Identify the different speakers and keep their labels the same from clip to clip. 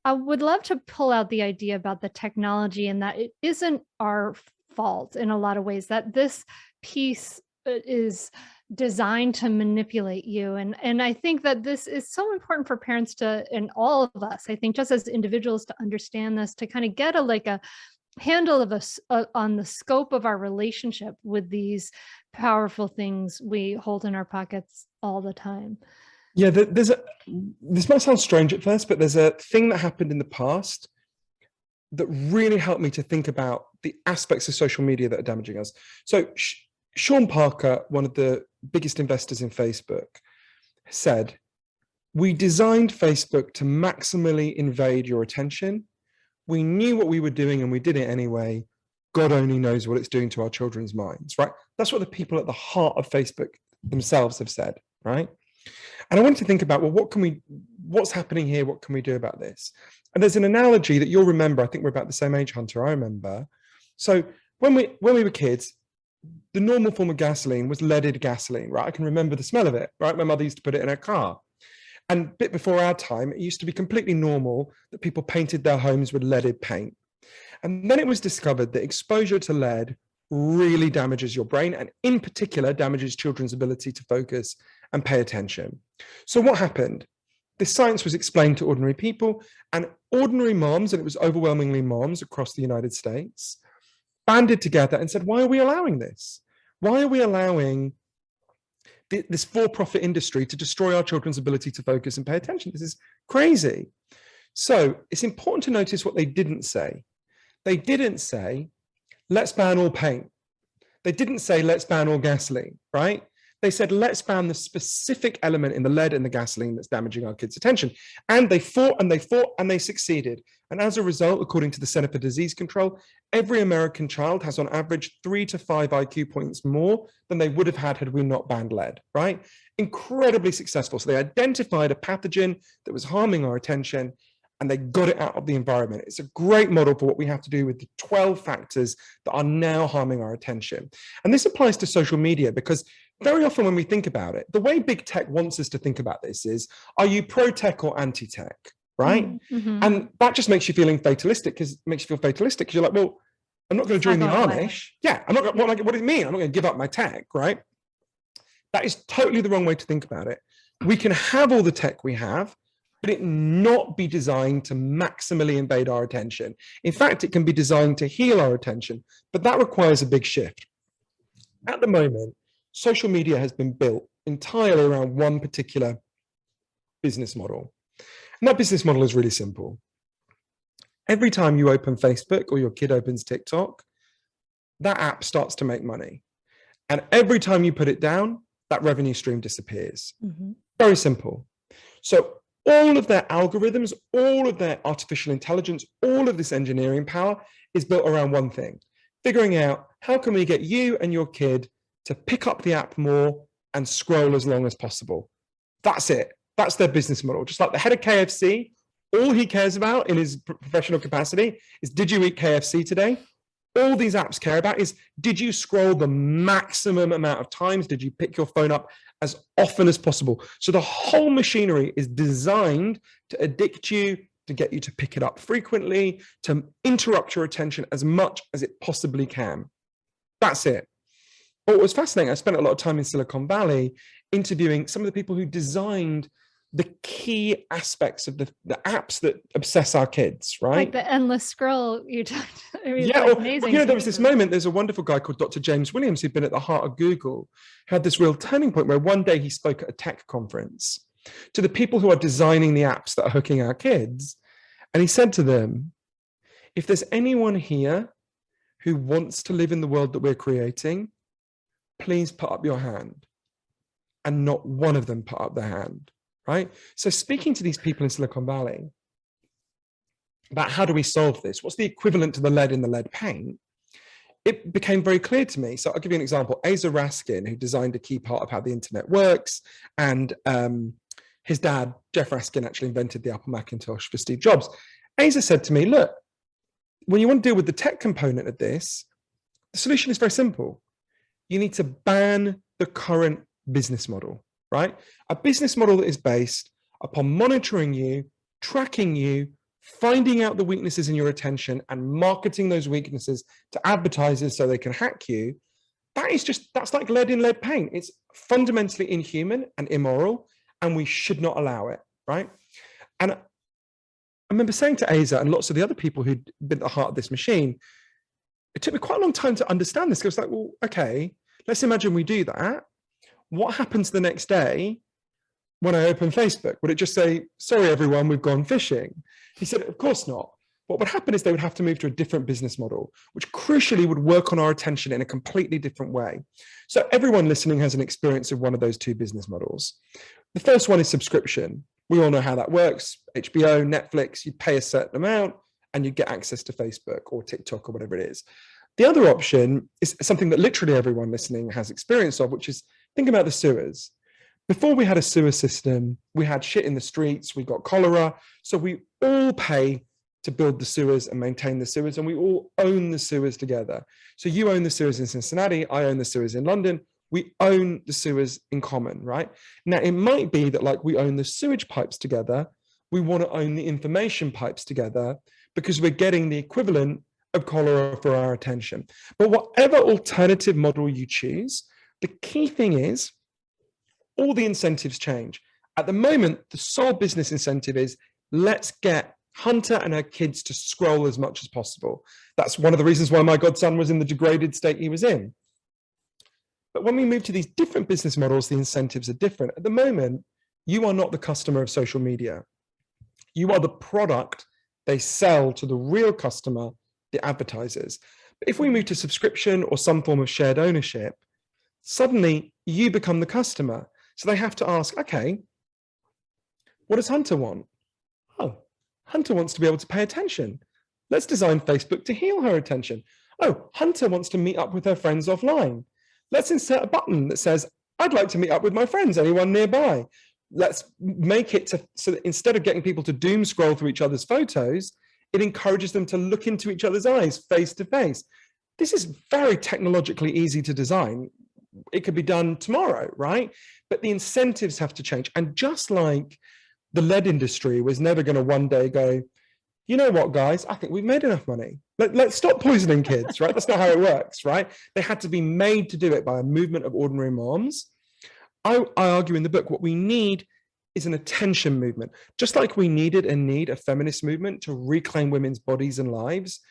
Speaker 1: I would love to pull out the idea about the technology and that it isn't our fault in a lot of ways, that this piece is designed to manipulate you. And I think that this is so important for parents to, and all of us, I think just as individuals, to understand this, to kind of get a like a handle of us on the scope of our relationship with these powerful things we hold in our pockets all the time.
Speaker 2: Yeah, this might sound strange at first, but there's a thing that happened in the past that really helped me to think about the aspects of social media that are damaging us. So Sean Parker, one of the biggest investors in Facebook, said, "We designed Facebook to maximally invade your attention. We knew what we were doing and we did it anyway. God only knows what it's doing to our children's minds," right? That's what the people at the heart of Facebook themselves have said, right? And I wanted to think about, well, what's happening here? What can we do about this? And there's an analogy that you'll remember. I think we're about the same age, Hunter. I remember. So when we were kids, the normal form of gasoline was leaded gasoline, right? I can remember the smell of it, right? My mother used to put it in her car. And a bit before our time, it used to be completely normal that people painted their homes with leaded paint. And then it was discovered that exposure to lead really damages your brain, and in particular damages children's ability to focus and pay attention. So what happened? This science was explained to ordinary people, and ordinary moms, and it was overwhelmingly moms across the United States, banded together and said, why are we allowing this? Why are we allowing this for-profit industry to destroy our children's ability to focus and pay attention? This is crazy. So it's important to notice what they didn't say. They didn't say, let's ban all paint. They didn't say, let's ban all gasoline, right? They said, let's ban the specific element in the lead and the gasoline that's damaging our kids' attention. And they fought and they fought and they succeeded. And as a result, according to the Center for Disease Control, every American child has on average 3 to 5 IQ points more than they would have had we not banned lead, right? Incredibly successful. So they identified a pathogen that was harming our attention and they got it out of the environment. It's a great model for what we have to do with the 12 factors that are now harming our attention. And this applies to social media because very often when we think about it, the way big tech wants us to think about this is, are you pro-tech or anti-tech, right?
Speaker 1: Mm-hmm.
Speaker 2: And that just makes you feeling fatalistic, because you're like, well, I'm not going to join the Amish. Yeah, I'm not going to, what do you mean? I'm not going to give up my tech, right? That is totally the wrong way to think about it. We can have all the tech we have, but it not be designed to maximally invade our attention. In fact, it can be designed to heal our attention, but that requires a big shift. At the moment, social media has been built entirely around one particular business model. And that business model is really simple. Every time you open Facebook or your kid opens TikTok, that app starts to make money. And every time you put it down, that revenue stream disappears. Mm-hmm. Very simple. So all of their algorithms, all of their artificial intelligence, all of this engineering power is built around one thing: figuring out how can we get you and your kid to pick up the app more and scroll as long as possible. That's it. That's their business model. Just like the head of KFC, all he cares about in his professional capacity is, did you eat KFC today? All these apps care about is, did you scroll the maximum amount of times? Did you pick your phone up as often as possible? So the whole machinery is designed to addict you, to get you to pick it up frequently, to interrupt your attention as much as it possibly can. That's it. But what was fascinating, I spent a lot of time in Silicon Valley interviewing some of the people who designed the key aspects of the apps that obsess our kids, right?
Speaker 1: Like the endless scroll you talked. I mean,
Speaker 2: yeah,
Speaker 1: like amazing.
Speaker 2: There was this moment, there's a wonderful guy called Dr. James Williams who'd been at the heart of Google, had this real turning point where one day he spoke at a tech conference to the people who are designing the apps that are hooking our kids. And he said to them, if there's anyone here who wants to live in the world that we're creating, please put up your hand. And not one of them put up their hand. Right? So speaking to these people in Silicon Valley about how do we solve this? What's the equivalent to the lead in the lead paint? It became very clear to me. So I'll give you an example. Asa Raskin, who designed a key part of how the internet works, and his dad, Jeff Raskin, actually invented the Apple Macintosh for Steve Jobs. Asa said to me, look, when you want to deal with the tech component of this, the solution is very simple. You need to ban the current business model. Right? A business model that is based upon monitoring you, tracking you, finding out the weaknesses in your attention and marketing those weaknesses to advertisers so they can hack you, that's like lead in lead paint. It's fundamentally inhuman and immoral, and we should not allow it, right? And I remember saying to Aza and lots of the other people who'd been at the heart of this machine, it took me quite a long time to understand this. I was like, well, okay, let's imagine we do that. What happens the next day when I open Facebook? Would it just say, sorry, everyone, we've gone fishing? He said, of course not. What would happen is they would have to move to a different business model, which crucially would work on our attention in a completely different way. So everyone listening has an experience of one of those two business models. The first one is subscription. We all know how that works. HBO, Netflix, you pay a certain amount and you get access to Facebook or TikTok or whatever it is. The other option is something that literally everyone listening has experience of, which is think about the sewers. Before we had a sewer system, we had shit in the streets, we got cholera. So we all pay to build the sewers and maintain the sewers, and we all own the sewers together. So you own the sewers in Cincinnati, I own the sewers in London, we own the sewers in common, right? Now, it might be that like we own the sewage pipes together, we want to own the information pipes together because we're getting the equivalent of cholera for our attention. But whatever alternative model you choose, the key thing is all the incentives change. At the moment, the sole business incentive is let's get Hunter and her kids to scroll as much as possible. That's one of the reasons why my godson was in the degraded state he was in. But when we move to these different business models, the incentives are different. At the moment, you are not the customer of social media. You are the product they sell to the real customer, the advertisers. But if we move to subscription or some form of shared ownership, suddenly you become the customer. So they have to ask, okay, what does Hunter want? Oh, Hunter wants to be able to pay attention. Let's design Facebook to heal her attention. Oh, Hunter wants to meet up with her friends offline. Let's insert a button that says, I'd like to meet up with my friends, anyone nearby. Let's make it so that instead of getting people to doom scroll through each other's photos, it encourages them to look into each other's eyes face to face. This is very technologically easy to design. It could be done tomorrow, right? But the incentives have to change. And just like the lead industry was never going to one day go, you know what, guys, I think we've made enough money. Let's stop poisoning kids, right? That's not how it works, right? They had to be made to do it by a movement of ordinary moms. I argue in the book, what we need is an attention movement. Just like we needed and need a feminist movement to reclaim women's bodies and lives,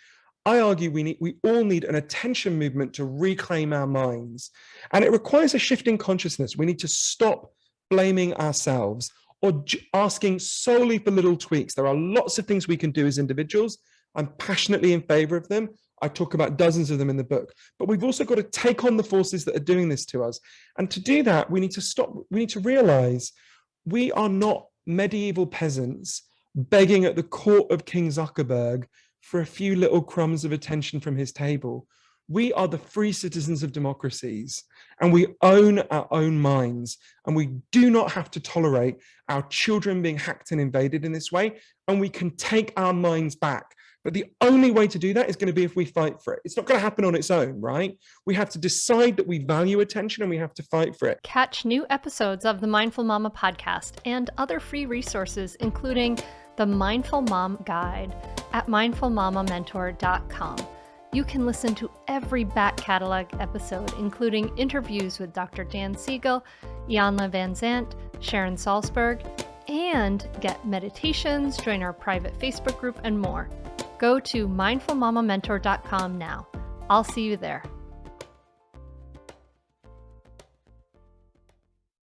Speaker 2: I argue we all need an attention movement to reclaim our minds. And it requires a shift in consciousness. We need to stop blaming ourselves or asking solely for little tweaks. There are lots of things we can do as individuals. I'm passionately in favor of them. I talk about dozens of them in the book, but we've also got to take on the forces that are doing this to us. And to do that, we need to realize we are not medieval peasants begging at the court of King Zuckerberg for a few little crumbs of attention from his table. We are the free citizens of democracies, and we own our own minds, and we do not have to tolerate our children being hacked and invaded in this way, and we can take our minds back. But the only way to do that is going to be if we fight for it. It's not going to happen on its own, right? We have to decide that we value attention and we have to fight for it.
Speaker 1: Catch new episodes of the Mindful Mama podcast and other free resources, including the Mindful Mom Guide at mindfulmamamentor.com. You can listen to every back catalog episode, including interviews with Dr. Dan Siegel, Iyanla Vanzant, Sharon Salzberg, and get meditations, join our private Facebook group, and more. Go to mindfulmamamentor.com now. I'll see you there.